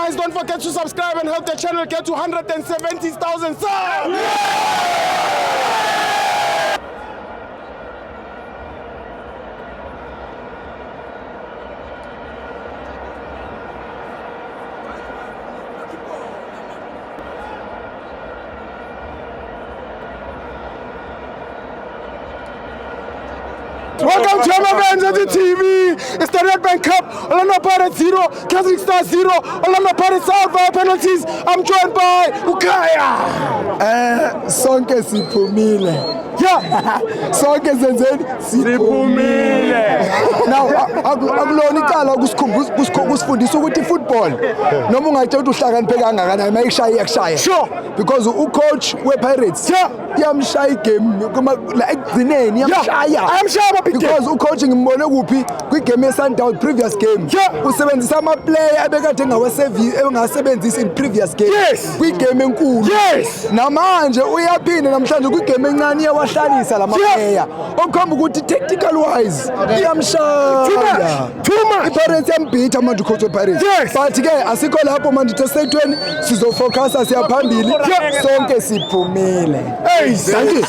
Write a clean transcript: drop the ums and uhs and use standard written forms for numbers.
guys, don't forget to subscribe and help the channel get to 170,000 subs. Welcome to my fans on the TV. It's the Red Bank Cup. Orlando Pirates 0, Catholic Stars 0. Orlando Pirates out by penalties. I'm joined by Ukaya. Sonke siphumile. Yeah. Sonke senzeni siphumile. Now akulona icala kusifundisa ukuthi football noma ungatshela ukuthi uhlakaniphe kangakanani mayishaya yakushaya. Sure. Because ucoach wePirates yamshaya igame la ekugcineni yamshaya. Ayamshaya because ucoach ngimbone kuphi kwigame yeSundowns previous game. Usebenzisa ama player abekade engasebenzisi in previous game. Kwigame enkulu. Namanje uyaphinda namhlanje kwigame encane yawahlalisa lama player. Okukhomba ukuthi tactical wise iyamshaya. iPirates yambitha manje ucoach wePirates. But ke asikho lapho manje tesethweni sizofocusa siyaphambili sonke siphumile. Hey, thank you.